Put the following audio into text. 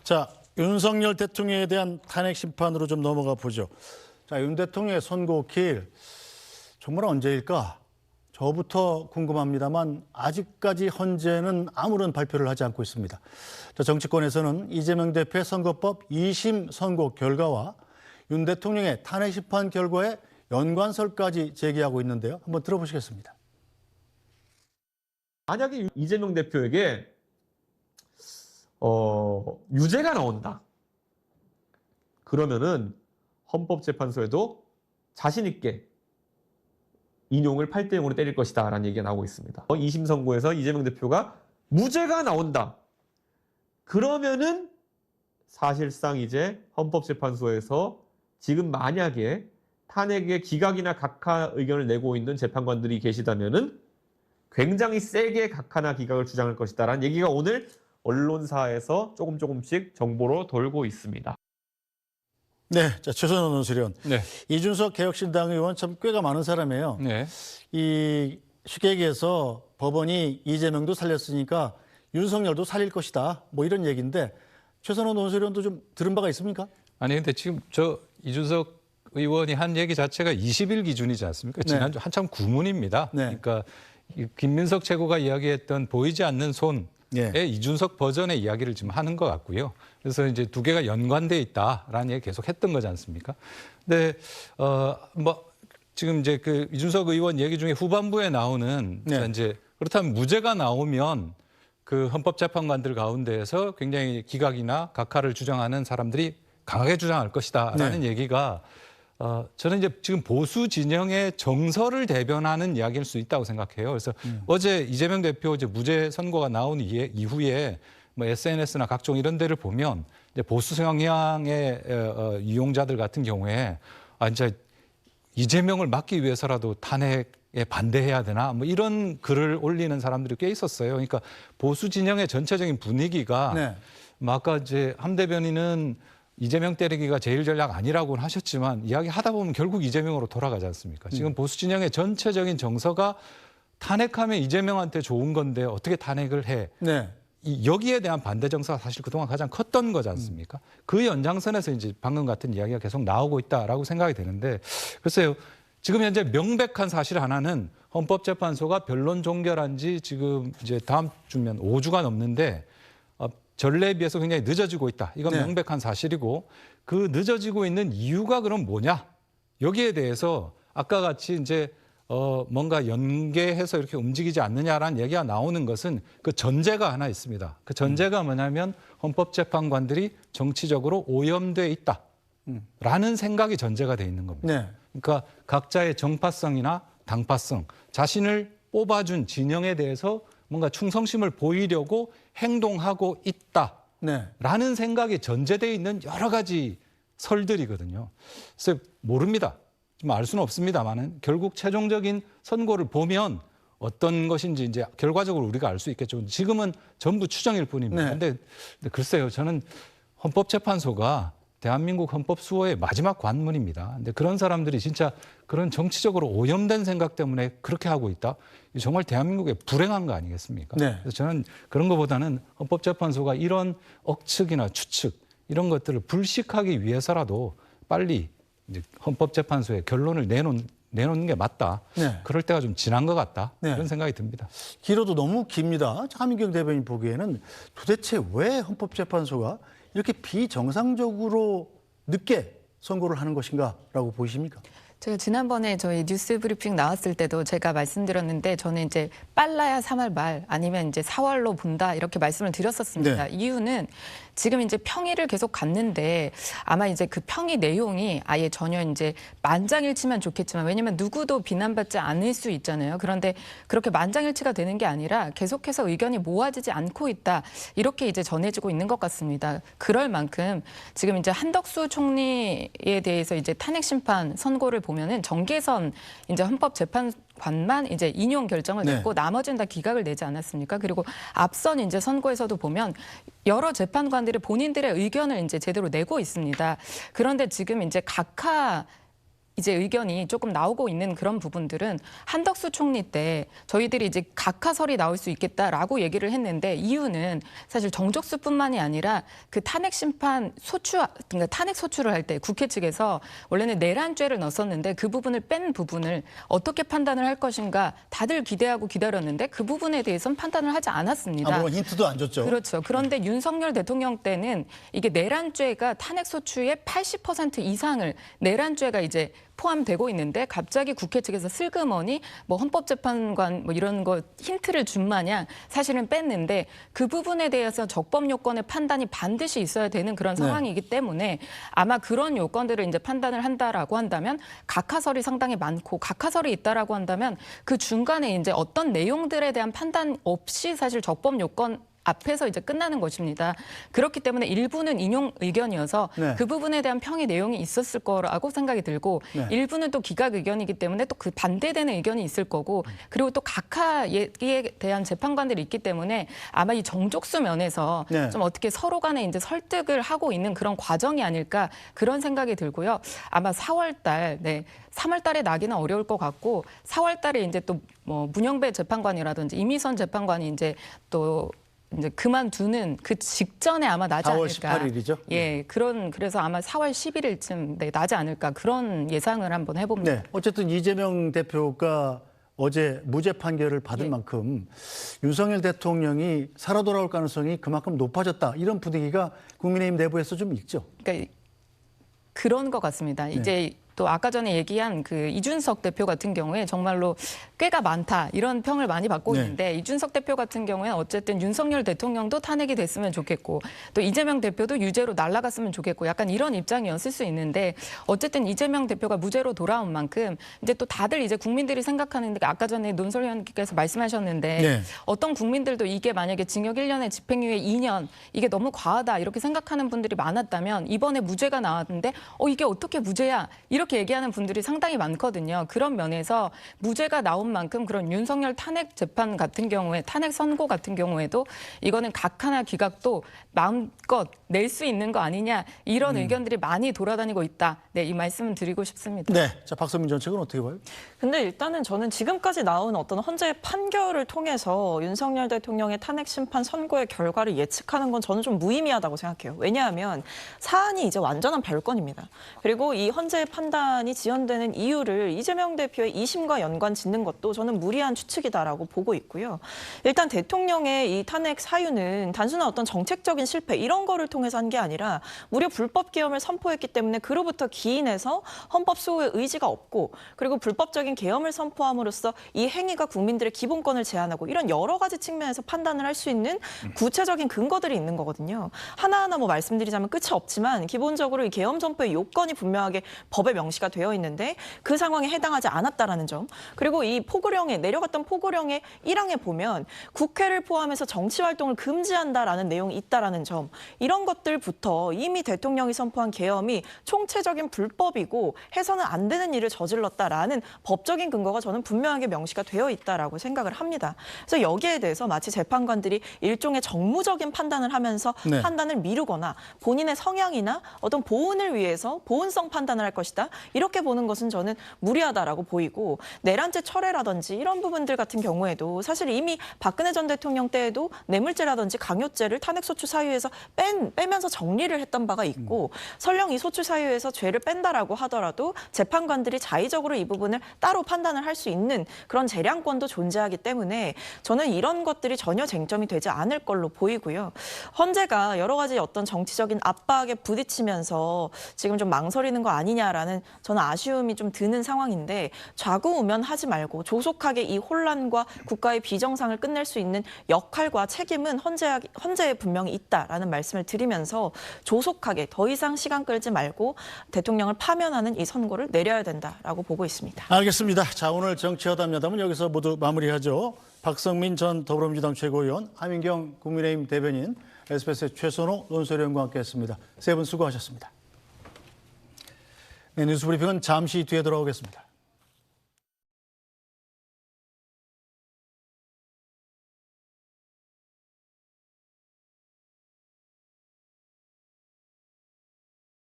자, 윤석열 대통령에 대한 탄핵 심판으로 좀 넘어가 보죠. 자, 윤 대통령의 선고길 정말 언제일까? 저부터 궁금합니다만 아직까지 헌재는 아무런 발표를 하지 않고 있습니다. 자, 정치권에서는 이재명 대표의 선거법 2심 선고 결과와 윤 대통령의 탄핵 심판 결과에 연관설까지 제기하고 있는데요. 한번 들어보시겠습니다. 만약에 이재명 대표에게 유죄가 나온다. 그러면은 헌법재판소에도 자신 있게 인용을 8대 0으로 때릴 것이다 라는 얘기가 나오고 있습니다. 2심 선고에서 이재명 대표가 무죄가 나온다. 그러면은 사실상 이제 헌법재판소에서 지금 만약에 탄핵의 기각이나 각하 의견을 내고 있는 재판관들이 계시다면은 굉장히 세게 각하나 기각을 주장할 것이다 라는 얘기가 오늘 언론사에서 조금씩 정보로 돌고 있습니다. 네, 자, 최선원 논술위원. 네. 이준석 개혁신당 의원 참 꽤가 많은 사람이에요. 네. 이 쉽게 얘기해서 법원이 이재명도 살렸으니까 윤석열도 살릴 것이다. 뭐 이런 얘기인데 최선원 논술위원도 좀 들은 바가 있습니까? 아니 근데 지금 저 이준석 의원이 한 얘기 자체가 20일 기준이지 않습니까? 지난주 한참 구문입니다. 네. 그러니까 김민석 최고가 이야기했던 보이지 않는 손의 이준석 버전의 이야기를 지금 하는 것 같고요. 그래서 이제 두 개가 연관돼 있다라는 얘기 계속 했던 거지 않습니까? 근데 뭐 지금 이제 그 이준석 의원 얘기 중에 후반부에 나오는 이제 그렇다면 무죄가 나오면 그 헌법재판관들 가운데에서 굉장히 기각이나 각하를 주장하는 사람들이 강하게 주장할 것이다라는 얘기가 저는 이제 지금 보수 진영의 정서를 대변하는 이야기일 수 있다고 생각해요. 그래서 어제 이재명 대표 이제 무죄 선고가 나온 이후에 뭐 SNS나 각종 이런 데를 보면 이제 보수 성향의 이용자들 같은 경우에 진짜 이재명을 막기 위해서라도 탄핵에 반대해야 되나 뭐 이런 글을 올리는 사람들이 꽤 있었어요. 그러니까 보수 진영의 전체적인 분위기가 뭐 아까 이제 함 대변인은 이재명 때리기가 제일 전략 아니라고는 하셨지만 이야기하다 보면 결국 이재명으로 돌아가지 않습니까? 지금 보수 진영의 전체적인 정서가 탄핵하면 이재명한테 좋은 건데 어떻게 탄핵을 해? 여기에 대한 반대 정서가 사실 그동안 가장 컸던 거지 않습니까? 그 연장선에서 이제 방금 같은 이야기가 계속 나오고 있다라고 생각이 되는데 글쎄요. 지금 현재 명백한 사실 하나는 헌법재판소가 변론 종결한 지 지금 이제 다음 주면 5주가 넘는데 전례에 비해서 굉장히 늦어지고 있다. 이건 명백한 사실이고 그 늦어지고 있는 이유가 그럼 뭐냐? 여기에 대해서 아까 같이 이제 뭔가 연계해서 이렇게 움직이지 않느냐라는 얘기가 나오는 것은 그 전제가 하나 있습니다. 그 전제가 뭐냐면 헌법재판관들이 정치적으로 오염돼 있다라는 생각이 전제가 돼 있는 겁니다. 그러니까 각자의 정파성이나 당파성, 자신을 뽑아준 진영에 대해서 뭔가 충성심을 보이려고 행동하고 있다라는 생각이 전제되어 있는 여러 가지 설들이거든요. 그래서 모릅니다. 좀 알 수는 없습니다만은 결국 최종적인 선고를 보면 어떤 것인지 이제 결과적으로 우리가 알 수 있겠죠. 지금은 전부 추정일 뿐입니다. 근데 글쎄요, 저는 헌법재판소가 대한민국 헌법 수호의 마지막 관문입니다. 근데 그런 사람들이 진짜 그런 정치적으로 오염된 생각 때문에 그렇게 하고 있다. 정말 대한민국에 불행한 거 아니겠습니까? 그래서 저는 그런 것보다는 헌법재판소가 이런 억측이나 추측 이런 것들을 불식하기 위해서라도 빨리 이제 헌법재판소에 결론을 내놓는 게 맞다. 그럴 때가 좀 지난 것 같다. 그런 생각이 듭니다. 길어도 너무 깁니다. 하민경 대변인 보기에는 도대체 왜 헌법재판소가 이렇게 비정상적으로 늦게 선고를 하는 것인가라고 보이십니까? 제가 지난번에 저희 뉴스 브리핑 나왔을 때도 제가 말씀드렸는데 저는 이제 빨라야 3월 말 아니면 이제 4월로 본다 이렇게 말씀을 드렸었습니다. 이유는 지금 이제 평의를 계속 갔는데 아마 이제 그 평의 내용이 아예 전혀 이제 만장일치면 좋겠지만 왜냐면 누구도 비난받지 않을 수 있잖아요. 그런데 그렇게 만장일치가 되는 게 아니라 계속해서 의견이 모아지지 않고 있다. 이렇게 이제 전해지고 있는 것 같습니다. 그럴 만큼 지금 이제 한덕수 총리에 대해서 이제 탄핵 심판 선고를 보면은 정계선 이제 헌법재판관만 이제 인용 결정을 냈고 나머지는 다 기각을 내지 않았습니까? 그리고 앞선 이제 선고에서도 보면 여러 재판관들이 본인들의 의견을 이제 제대로 내고 있습니다. 그런데 지금 이제 각하 이제 의견이 조금 나오고 있는 그런 부분들은 한덕수 총리 때 저희들이 이제 각하설이 나올 수 있겠다라고 얘기를 했는데 이유는 사실 정족수뿐만이 아니라 그 탄핵 심판 그러니까 탄핵 소추를 할 때 국회 측에서 원래는 내란죄를 넣었었는데 그 부분을 뺀 부분을 어떻게 판단을 할 것인가 다들 기대하고 기다렸는데 그 부분에 대해서는 판단을 하지 않았습니다. 아무런 힌트도 안 줬죠. 그렇죠. 그런데 윤석열 대통령 때는 이게 내란죄가 탄핵 소추의 80% 이상을 내란죄가 이제 포함되고 있는데 갑자기 국회 측에서 슬그머니 뭐 헌법재판관 뭐 이런 거 힌트를 준 마냥 사실은 뺐는데 그 부분에 대해서 적법 요건의 판단이 반드시 있어야 되는 그런 상황이기 때문에 아마 그런 요건들을 이제 판단을 한다라고 한다면 각하설이 상당히 많고 각하설이 있다라고 한다면 그 중간에 이제 어떤 내용들에 대한 판단 없이 사실 적법 요건 앞에서 이제 끝나는 것입니다. 그렇기 때문에 일부는 인용 의견이어서 네. 그 부분에 대한 평의 내용이 있었을 거라고 생각이 들고 네. 일부는 또 기각 의견이기 때문에 또 그 반대되는 의견이 있을 거고 그리고 또 각하에 대한 재판관들이 있기 때문에 아마 이 정족수 면에서 네. 좀 어떻게 서로 간에 이제 설득을 하고 있는 그런 과정이 아닐까 그런 생각이 들고요. 아마 4월 달, 3월 달에 나기는 어려울 것 같고 4월 달에 이제 또 뭐 문영배 재판관이라든지 이미선 재판관이 이제 또 이제 그만두는 그 직전에 아마 나지 4월 않을까. 18일이죠? 예, 그래서 아마 4월 11일쯤 나지 않을까 그런 예상을 한번 해봅니다. 네. 어쨌든 이재명 대표가 어제 무죄 판결을 받을 만큼 윤석열 대통령이 살아 돌아올 가능성이 그만큼 높아졌다. 이런 분위기가 국민의힘 내부에서 좀 있죠. 그러니까 그런 것 같습니다. 이제 또 아까 전에 얘기한 그 이준석 대표 같은 경우에 정말로 꾀가 많다 이런 평을 많이 받고 있는데 이준석 대표 같은 경우에는 어쨌든 윤석열 대통령도 탄핵이 됐으면 좋겠고 또 이재명 대표도 유죄로 날아갔으면 좋겠고 약간 이런 입장이었을 수 있는데 어쨌든 이재명 대표가 무죄로 돌아온 만큼 이제 또 다들 이제 국민들이 생각하는데 아까 전에 논설위원께서 말씀하셨는데 어떤 국민들도 이게 만약에 징역 1년에 집행유예 2년 이게 너무 과하다 이렇게 생각하는 분들이 많았다면 이번에 무죄가 나왔는데 이게 어떻게 무죄야 이렇게 얘기하는 분들이 상당히 많거든요. 그런 면에서 무죄가 나온 만큼 그런 윤석열 탄핵 재판 같은 경우에 탄핵 선고 같은 경우에도 이거는 각하나 기각도 마음껏 낼 수 있는 거 아니냐 이런 의견들이 많이 돌아다니고 있다. 이 말씀을 드리고 싶습니다. 네, 자 박선민 전 측은 어떻게 봐요? 근데 일단은 저는 지금까지 나온 어떤 헌재의 판결을 통해서 윤석열 대통령의 탄핵 심판 선고의 결과를 예측하는 건 저는 좀 무의미하다고 생각해요. 왜냐하면 사안이 이제 완전한 별건입니다. 그리고 이 헌재의 판단이 지연되는 이유를 이재명 대표의 2심과 연관 짓는 것도 저는 무리한 추측이다라고 보고 있고요. 일단 대통령의 이 탄핵 사유는 단순한 어떤 정책적인 실패 이런 거를 통해서 한 게 아니라 무려 불법 계엄을 선포했기 때문에 그로부터 기인해서 헌법 수호의 의지가 없고 그리고 불법적인 계엄을 선포함으로써 이 행위가 국민들의 기본권을 제한하고 이런 여러 가지 측면에서 판단을 할 수 있는 구체적인 근거들이 있는 거거든요. 하나하나 뭐 말씀드리자면 끝이 없지만 기본적으로 이 계엄 선포의 요건이 분명하게 법에 명시가 되어 있는데 그 상황에 해당하지 않았다라는 점. 그리고 이 포고령에 내려갔던 포고령의 1항에 보면 국회를 포함해서 정치 활동을 금지한다라는 내용이 있다라는 점. 이런 것들부터 이미 대통령이 선포한 계엄이 총체적인 불법이고 해서는 안 되는 일을 저질렀다라는 법적인 근거가 저는 분명하게 명시가 되어 있다라고 생각을 합니다. 그래서 여기에 대해서 마치 재판관들이 일종의 정무적인 판단을 하면서 판단을 미루거나 본인의 성향이나 어떤 보훈을 위해서 보훈성 판단을 할 것이다. 이렇게 보는 것은 저는 무리하다라고 보이고 내란죄 철회라든지 이런 부분들 같은 경우에도 사실 이미 박근혜 전 대통령 때에도 뇌물죄라든지 강요죄를 탄핵소추 사유에서 빼면서 정리를 했던 바가 있고 설령 이 소추 사유에서 죄를 뺀다라고 하더라도 재판관들이 자의적으로 이 부분을 따로 판단을 할 수 있는 그런 재량권도 존재하기 때문에 저는 이런 것들이 전혀 쟁점이 되지 않을 걸로 보이고요. 헌재가 여러 가지 어떤 정치적인 압박에 부딪히면서 지금 좀 망설이는 거 아니냐라는 저는 아쉬움이 좀 드는 상황인데 좌구우면하지 말고 조속하게 이 혼란과 국가의 비정상을 끝낼 수 있는 역할과 책임은 헌재에 분명히 있다라는 말씀을 드리면서 조속하게 더 이상 시간 끌지 말고 대통령을 파면하는 이 선고를 내려야 된다라고 보고 있습니다. 알겠습니다. 자, 오늘 정치여담야담은 여기서 모두 마무리하죠. 박성민 전 더불어민주당 최고위원, 하민경 국민의힘 대변인, SBS의 최선호 논설위원과 함께했습니다. 세 분 수고하셨습니다. 네, 뉴스브리핑은 잠시 뒤에 돌아오겠습니다.